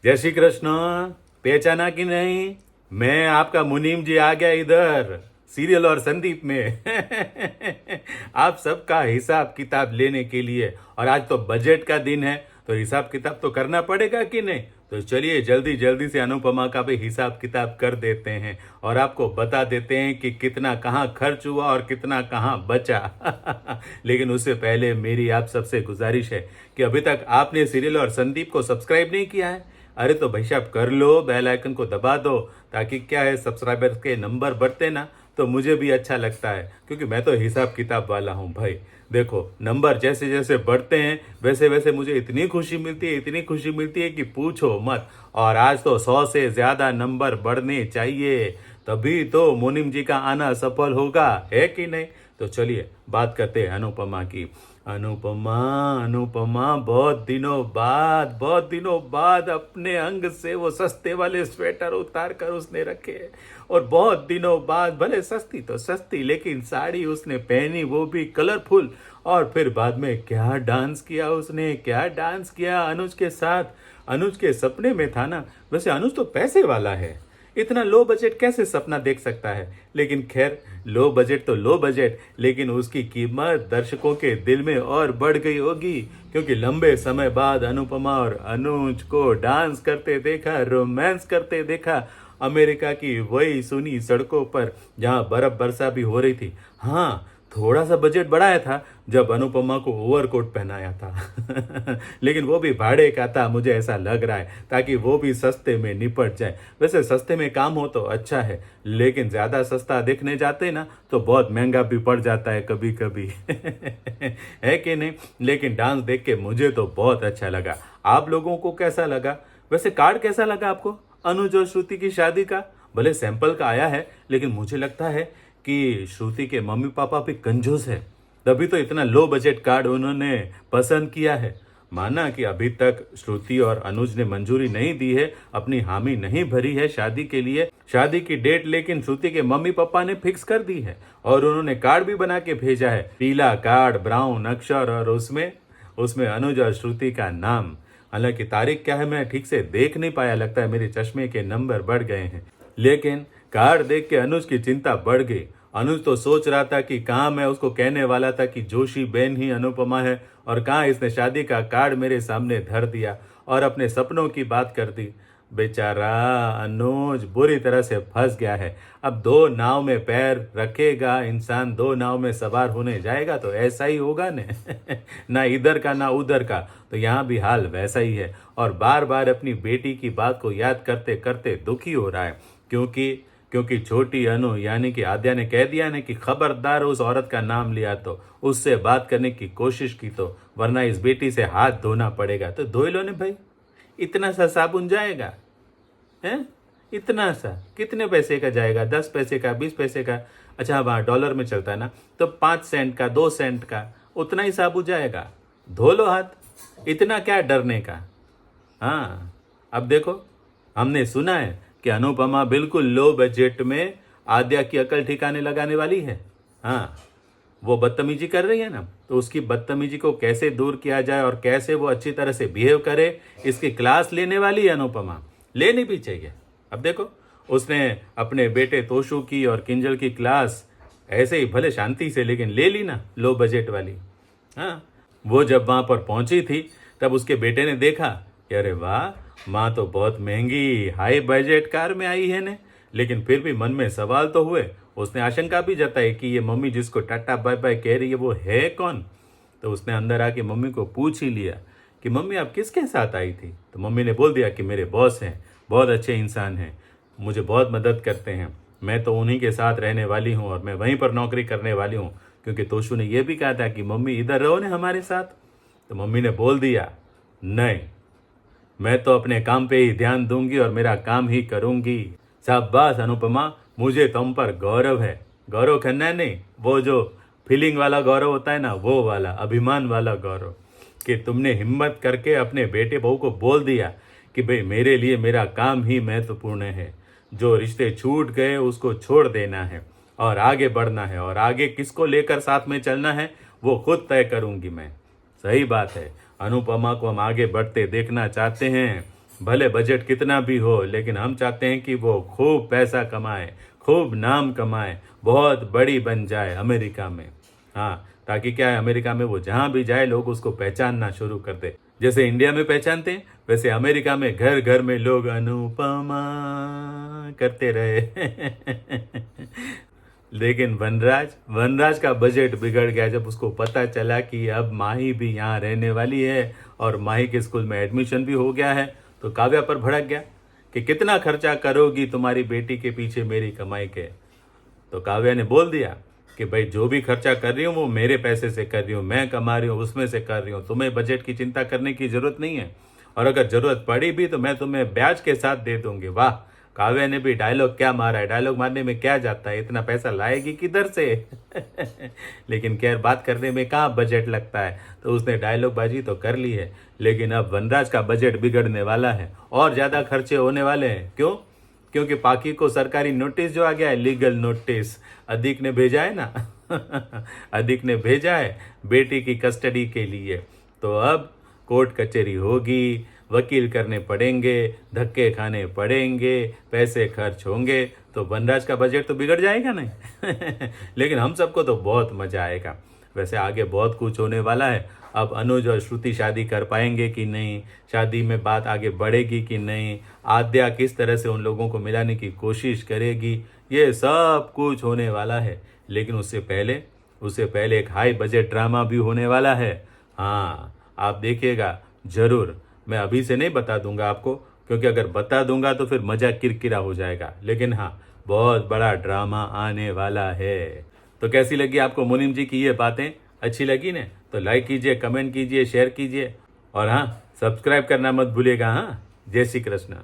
जय श्री कृष्ण। पहचाना कि नहीं? मैं आपका मुनीम जी आ गया इधर सीरियल और संदीप में। आप सबका हिसाब किताब लेने के लिए। और आज तो बजट का दिन है, तो हिसाब किताब तो करना पड़ेगा कि नहीं? तो चलिए जल्दी जल्दी से अनुपमा का भी हिसाब किताब कर देते हैं और आपको बता देते हैं कि कितना कहाँ खर्च हुआ और कितना कहाँ बचा। लेकिन उससे पहले मेरी आप सबसे गुजारिश है कि अभी तक आपने सीरियल और संदीप को सब्सक्राइब नहीं किया है, अरे तो भाई साहब कर लो, बेल आइकन को दबा दो, ताकि क्या है सब्सक्राइबर्स के नंबर बढ़ते ना तो मुझे भी अच्छा लगता है, क्योंकि मैं तो हिसाब किताब वाला हूँ भाई। देखो नंबर जैसे जैसे बढ़ते हैं वैसे वैसे मुझे इतनी खुशी मिलती है, इतनी खुशी मिलती है कि पूछो मत। और आज तो 100 से ज़्यादा नंबर बढ़ने चाहिए, तभी तो मोनिम जी का आना सफल होगा, है कि नहीं? तो चलिए बात करते हैं अनुपमा की। अनुपमा, अनुपमा बहुत दिनों बाद अपने अंग से वो सस्ते वाले स्वेटर उतार कर उसने रखे। और बहुत दिनों बाद, भले सस्ती तो सस्ती, लेकिन साड़ी उसने पहनी, वो भी कलरफुल। और फिर बाद में क्या डांस किया उसने, क्या डांस किया अनुज के साथ। अनुज के सपने में था ना। वैसे अनुज तो पैसे वाला है, इतना लो बजट कैसे सपना देख सकता है? लेकिन खैर, लो बजट तो लो बजट, लेकिन उसकी कीमत दर्शकों के दिल में और बढ़ गई होगी, क्योंकि लंबे समय बाद अनुपमा और अनुज को डांस करते देखा, रोमांस करते देखा, अमेरिका की वही सुनी सड़कों पर जहां बर्फ वर्षा भी हो रही थी। हाँ, थोड़ा सा बजट बढ़ाया था जब अनुपमा को ओवरकोट पहनाया था। लेकिन वो भी भाड़े का था, मुझे ऐसा लग रहा है, ताकि वो भी सस्ते में निपट जाए। वैसे सस्ते में काम हो तो अच्छा है, लेकिन ज़्यादा सस्ता देखने जाते ना तो बहुत महंगा भी पड़ जाता है कभी कभी। है कि नहीं? लेकिन डांस देख के मुझे तो बहुत अच्छा लगा। आप लोगों को कैसा लगा? वैसे कार्ड कैसा लगा आपको अनुज और श्रुति की शादी का? भले सैंपल का आया है, लेकिन मुझे लगता है कि श्रुति के मम्मी पापा भी कंजूस है, तभी तो इतना लो बजट कार्ड उन्होंने पसंद किया है। माना कि अभी तक श्रुति और अनुज ने मंजूरी नहीं दी है, अपनी हामी नहीं भरी है शादी के लिए, शादी की डेट लेकिन श्रुति के मम्मी पापा ने फिक्स कर दी है। और उन्होंने कार्ड भी बना के भेजा है, पीला कार्ड, ब्राउन अक्षर, और उसमें उसमें अनुज और श्रुति का नाम। हालांकि तारीख क्या है मैं ठीक से देख नहीं पाया, लगता है मेरे चश्मे के नंबर बढ़ गए हैं। लेकिन कार्ड देख के अनुज की चिंता बढ़ गई। अनुज तो सोच रहा था कि कहाँ मैं उसको कहने वाला था कि जोशी बहन ही अनुपमा है, और कहाँ इसने शादी का कार्ड मेरे सामने धर दिया और अपने सपनों की बात कर दी। बेचारा अनुज बुरी तरह से फंस गया है। अब दो नाव में पैर रखेगा इंसान, दो नाव में सवार होने जाएगा तो ऐसा ही होगा न। ना इधर का ना उधर का, तो यहाँ भी हाल वैसा ही है। और बार बार अपनी बेटी की बात को याद करते करते दुखी हो रहा है, क्योंकि छोटी अनु यानी कि आद्या ने कह दिया ना कि खबरदार उस औरत का नाम लिया तो उससे बात करने की कोशिश की, तो वरना इस बेटी से हाथ धोना पड़ेगा। तो धो लो ने भाई, इतना सा साबुन जाएगा हैं? इतना सा कितने पैसे का जाएगा? 10 पैसे का, 20 पैसे का? अच्छा हाँ, डॉलर में चलता है ना, तो 5 सेंट का, 2 सेंट का, उतना ही साबुन जाएगा। धो लो हाथ, इतना क्या डरने का? हाँ, अब देखो, हमने सुना है कि अनुपमा बिल्कुल लो बजट में आद्या की अकल ठिकाने लगाने वाली है। हाँ, वो बदतमीजी कर रही है ना, तो उसकी बदतमीजी को कैसे दूर किया जाए और कैसे वो अच्छी तरह से बिहेव करे, इसकी क्लास लेने वाली है अनुपमा। लेनी भी चाहिए। अब देखो, उसने अपने बेटे तोशु की और किंजल की क्लास ऐसे ही भले शांति से लेकिन ले ली ना, लो बजट वाली। हाँ, वो जब वहाँ पर पहुंची थी तब उसके बेटे ने देखा कि अरे वाह, माँ तो बहुत महंगी हाई बजट कार में आई है ने। लेकिन फिर भी मन में सवाल तो हुए। उसने आशंका भी जताई कि ये मम्मी जिसको टाटा बाय बाय कह रही है वो है कौन। तो उसने अंदर आके मम्मी को पूछ ही लिया कि मम्मी आप किसके साथ आई थी? तो मम्मी ने बोल दिया कि मेरे बॉस हैं, बहुत अच्छे इंसान हैं, मुझे बहुत मदद करते हैं, मैं तो उन्हीं के साथ रहने वाली हूँ और मैं वहीं पर नौकरी करने वाली हूँ, क्योंकि तोशु ने यह भी कहा था कि मम्मी इधर रहो ना हमारे साथ। तो मम्मी ने बोल दिया नहीं, मैं तो अपने काम पे ही ध्यान दूंगी और मेरा काम ही करूंगी। शाबाश अनुपमा, मुझे तुम पर गौरव है। गौरव खन्ना नहीं, वो जो फीलिंग वाला गौरव होता है ना, वो वाला अभिमान वाला गौरव, कि तुमने हिम्मत करके अपने बेटे बहू को बोल दिया कि भाई मेरे लिए मेरा काम ही महत्वपूर्ण है, जो रिश्ते छूट गए उसको छोड़ देना है और आगे बढ़ना है, और आगे किसको लेकर साथ में चलना है वो खुद तय करूंगी मैं। सही बात है, अनुपमा को हम आगे बढ़ते देखना चाहते हैं, भले बजट कितना भी हो, लेकिन हम चाहते हैं कि वो खूब पैसा कमाए, खूब नाम कमाए, बहुत बड़ी बन जाए अमेरिका में। हाँ, ताकि क्या है, अमेरिका में वो जहाँ भी जाए लोग उसको पहचानना शुरू कर दे। जैसे इंडिया में पहचानते हैं, वैसे अमेरिका में घर घर में लोग अनुपमा करते रहे। लेकिन वनराज वनराज का बजट बिगड़ गया जब उसको पता चला कि अब माही भी यहाँ रहने वाली है और माही के स्कूल में एडमिशन भी हो गया है। तो काव्या पर भड़क गया कि कितना खर्चा करोगी तुम्हारी बेटी के पीछे मेरी कमाई के। तो काव्या ने बोल दिया कि भाई जो भी खर्चा कर रही हूँ वो मेरे पैसे से कर रही हूँ, मैं कमा रही हूँ उसमें से कर रही हूँ, तुम्हें बजट की चिंता करने की जरूरत नहीं है, और अगर जरूरत पड़ी भी तो मैं तुम्हें ब्याज के साथ दे दूंगी। वाह, काव्या ने भी डायलॉग क्या मारा है, डायलॉग मारने में क्या जाता है, इतना पैसा लाएगी किधर से। लेकिन खैर बात करने में कहाँ बजट लगता है, तो उसने डायलॉग बाजी तो कर ली है। लेकिन अब वनराज का बजट बिगड़ने वाला है और ज़्यादा खर्चे होने वाले हैं। क्यों? क्योंकि पाकी को सरकारी नोटिस जो आ गया है, लीगल नोटिस अधिक ने भेजा है ना। अधिक ने भेजा है बेटी की कस्टडी के लिए। तो अब कोर्ट कचहरी होगी, वकील करने पड़ेंगे, धक्के खाने पड़ेंगे, पैसे खर्च होंगे, तो वनराज का बजट तो बिगड़ जाएगा नहीं। लेकिन हम सबको तो बहुत मजा आएगा। वैसे आगे बहुत कुछ होने वाला है। अब अनुज और श्रुति शादी कर पाएंगे कि नहीं, शादी में बात आगे बढ़ेगी कि नहीं, आद्या किस तरह से उन लोगों को मिलाने की कोशिश करेगी, ये सब कुछ होने वाला है। लेकिन उससे पहले एक हाई बजट ड्रामा भी होने वाला है। हाँ, आप देखिएगा जरूर। मैं अभी से नहीं बता दूंगा आपको, क्योंकि अगर बता दूंगा तो फिर मजा किरकिरा हो जाएगा। लेकिन हाँ, बहुत बड़ा ड्रामा आने वाला है। तो कैसी लगी आपको मुनीम जी की ये बातें? अच्छी लगी ना? तो लाइक कीजिए, कमेंट कीजिए, शेयर कीजिए, और हाँ, सब्सक्राइब करना मत भूलिएगा। हाँ, जय श्री कृष्ण।